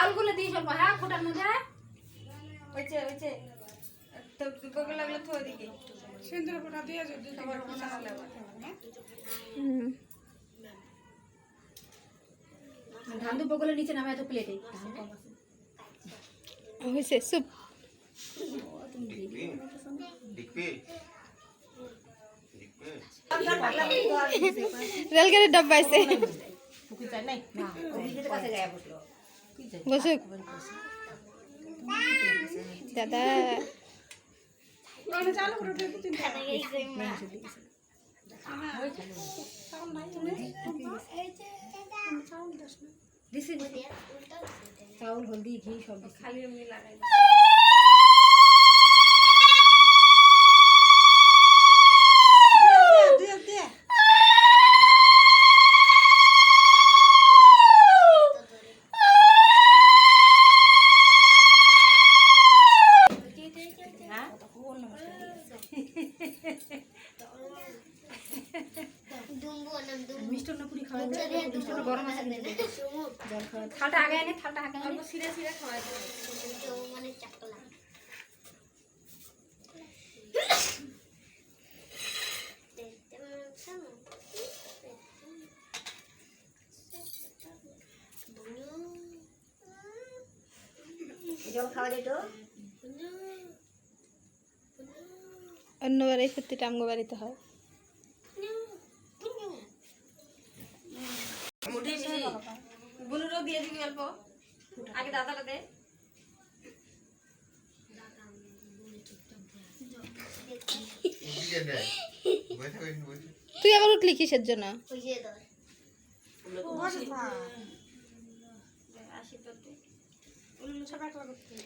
চাউলগুলো দিয়ে সব হ্যাঁ ফোটার মধ্যে ওইছে ওইছে তো বগল লাগলে তো ওদিকে সিন্দুর ফোঁটা দিয়ে যদি তোমার মনে হলে ধান দু বগলের নিচে নামে এত প্লেটে ধান কম আছে হয়েছে সুপ রেলগাড়ির ডাব্বা আছে বসুক দাদা চালু করে দিয়ে তিন চাউল হলদি ঘি সব খালি এমনি লাগাই মিষ্টান্ন পুরি খাওয়া মিষ্টান্ন গরম আছে জল খাওয়া থালটা আগে এনে থালটা আগে অল্প সিরে সিরে খাওয়া মানে চাকলা জল খাওয়া যেত অন্য বাড়ি সত্যিটা আমগো বাড়িতে হয় বুনুরও দিয়ে দিবি অল্প আগে দাদাটা দে তুই আবার উঠলি কিসের জন্য আশীর্বাদ দে উলুলু ছাড়া করতে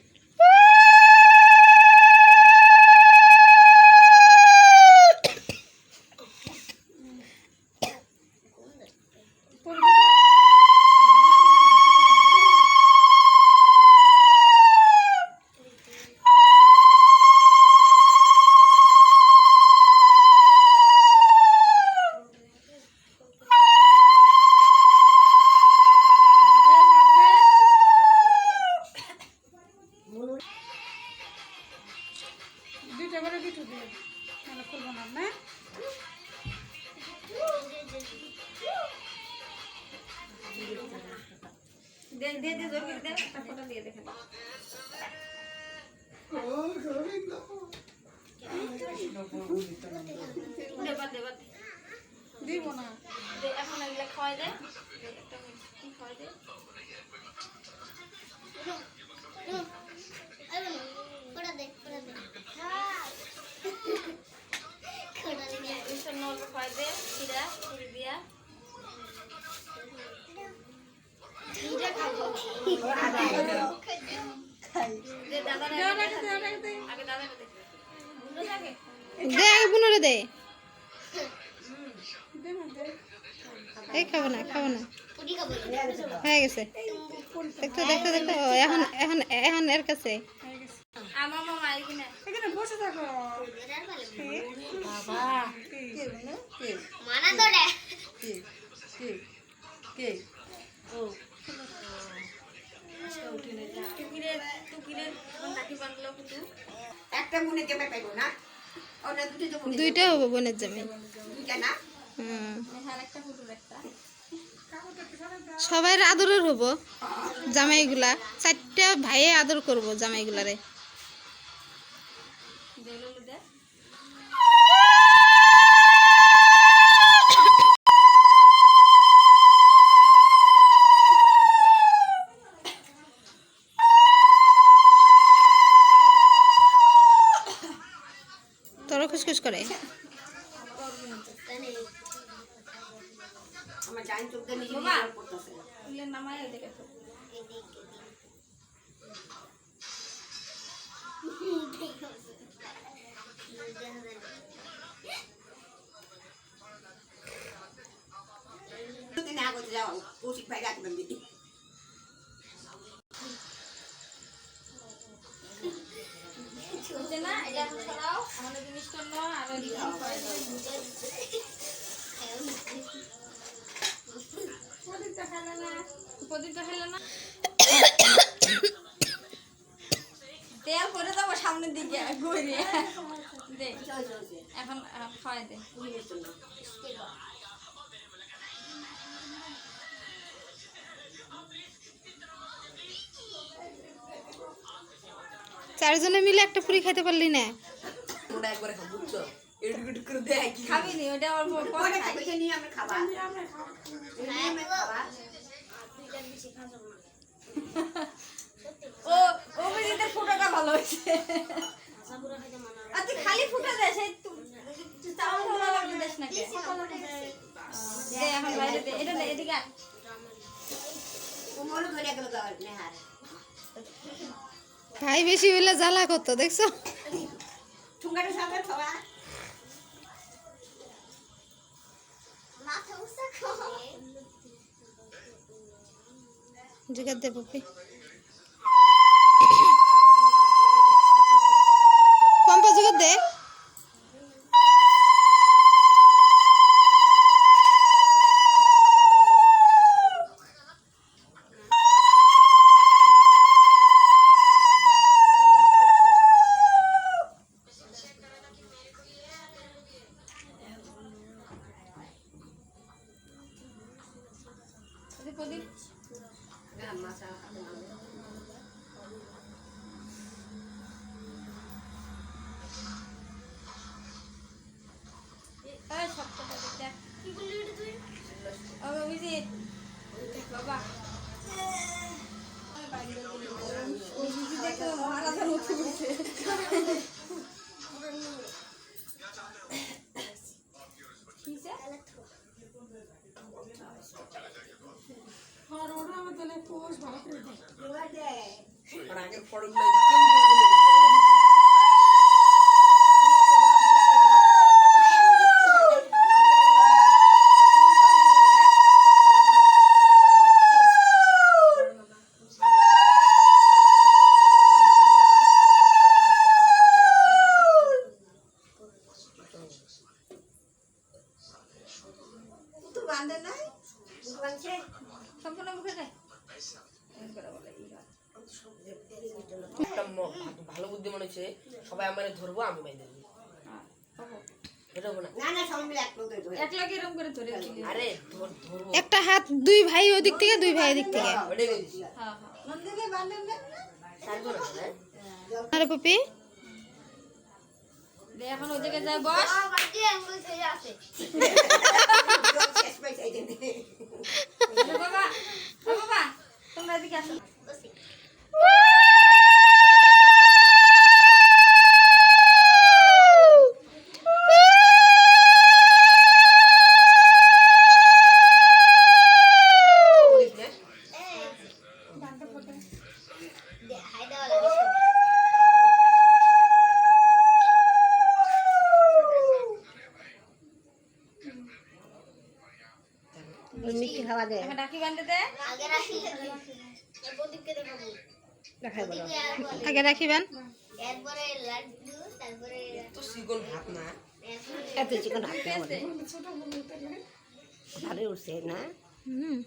দুইটা করে দুটো দিয়ে মানে খুলবো না না দে দে দে জোর করে দে একটা ফটো দিয়ে দেখে দে বাদ দে বাদ দিব না দে এখন এগুলা খাওয়াই দে একটা মিষ্টি খাওয়াই দে মিষ্টান্ন অল্প খাওয়াই দে চিরা চিড়ি দিয়া দে দাদা আগে দাদা দে বুনো থাকে দে আগে বুনুরে দে এই খাবো না হয়ে গেছে দেখো দেখো দেখো এখন এখন এখন এর কাছে আমার মামা এখানে এখানে বসে থাকো বাবা মানা তোরে কে ও টুকিরে টুকিরে নাকি বাংলা কুতু একটা মনে কেমন পাইবো না ওটা দুটো তো মনে দুইটা হবে বোনের জামাই দুইটা না আর একটা কুতুর একটা সবাই আদরের হবো জামাইগুলা চারটা ভাইয়ে আদর করবো জামাইগুলারে দেলো দে তোরা খুশখুশ করে আমার জান চোখ দিয়ে নিজে বাবা নিজে করতেছে উলে নামায় দেখে তো তুমি না করতে যাও কৌশিক ভাই রাখবেন দিদি না এটা ছড়াও আমাদের মিষ্টান্ন আর প্রদীপটা খেলে না দিকে ঘুরে দে এখন খাওয়াই দে চারজনে মিলে একটা পুরি খেতে পারলি না ওটা একবার খাবো বুঝছো এটুকু করে দেয় কি খাবি নি ওটা অল্প পরে খাবো এটা নিয়ে আমরা খাবা ও ও বুঝিতে ফুটাটা ভালো হয়েছে আর তুই খালি ফুটা দে সেই চাউল ভালো লাগবে দেশ না কে দে এখন বাইরে দে এটা এদিকে আয়। কোমল ধরে গেল গাওয়ার নেহার ভাই বেশি হইলে জ্বালা করতো দেখছো ঠুঙ্গাটা সামনে খাওয়া জোগাড় দে পপি পম্পা জোগাড় দে প্রদীপ না মাসা এই সবটা দেখ কি বললি এটা তুই ও অভিজিৎ বাবা অভিজিৎ দেখো মহারাজার মতো বলছে আর ওরা আমার তাহলে পোষ ভালো করে দেয় এবার দে আর আগের ফড়গুলো তো বাঁধে নাই বাঁধছে সম্পূর্ণ মুখে দেয় একটা ভালো বুদ্ধি মনে হচ্ছে সবাই আমার ধরবো আমি বাইরে দেবো এটা হবো না না না সবাই মিলে এক লোক ধরে এক লাগে এরকম করে ধরে দিলি আরে ধরবো একটা হাত দুই ভাই ওদিক থেকে দুই ভাই এদিক থেকে ওটাই বলছি হ্যাঁ হ্যাঁ নন্দীকে বাঁধেন না ছাড়বো না হ্যাঁ আরে পপি দে এখন ওই জায়গায় যায় বস শেষ পাইছে এই জন্য বাবা ও বাবা তোমরা এদিকে আসো মিষ্টি খাওয়া দে এখন ডাকি বান্ধে দে দেখাই বলো আগে রাখিবেন তো সিগন ভাত না এত চিকন হাত ভালো উঠছে না হুম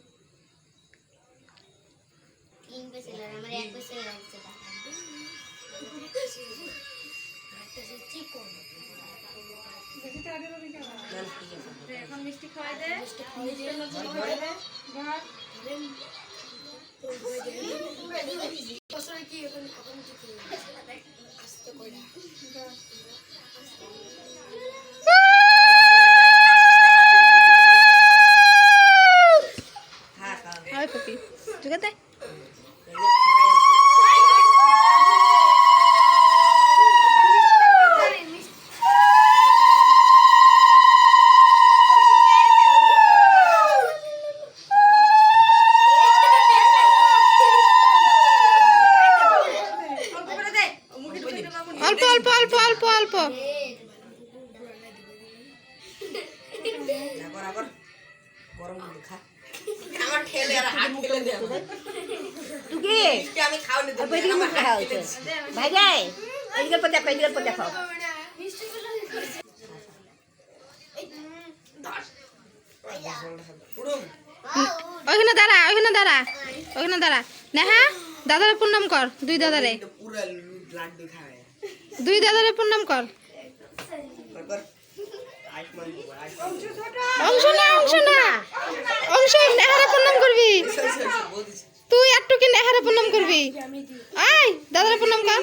দে, এখন মিষ্টি খাওয়াই দে মিষ্টির মধ্যে খাওয়াই দে হ্যাঁ খা আরে পপি জোগাড় দে অল্প করে দে মুখে ঢুকে দেবো অল্প অল্প অল্প অল্প অল্প আবার আবার গরম করে খা আমার ঠেলে আর হাত ঠেলে দে আমার তুই আমি খাওয়ানি দেব ওই দিকে আমার খাওয়া হচ্ছে ভাই যাই এদিকে পর দেখো এদিকে পর দেখো পুরো ওইখানে দাঁড়া ওইখানে দাঁড়া ওইখানে দাঁড়া নেহা দাদারে প্রণাম কর দুই দাদারে পুরো লাড্ডু খাবে দুই দাদারে প্রণাম কর। অংশ না অংশ না অংশ নেহারে প্রণাম করবি তুই একটু কি নেহারে প্রণাম করবি আয় দাদারে প্রণাম কর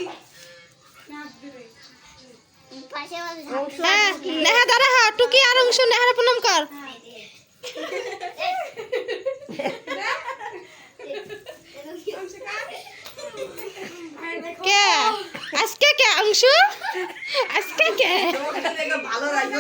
হ্যাঁ নেহা দাঁড়া হা টুকি আর অংশ নেহারে প্রণাম কর কে আজকে কে অংশ আজকে কে ভালো লাগে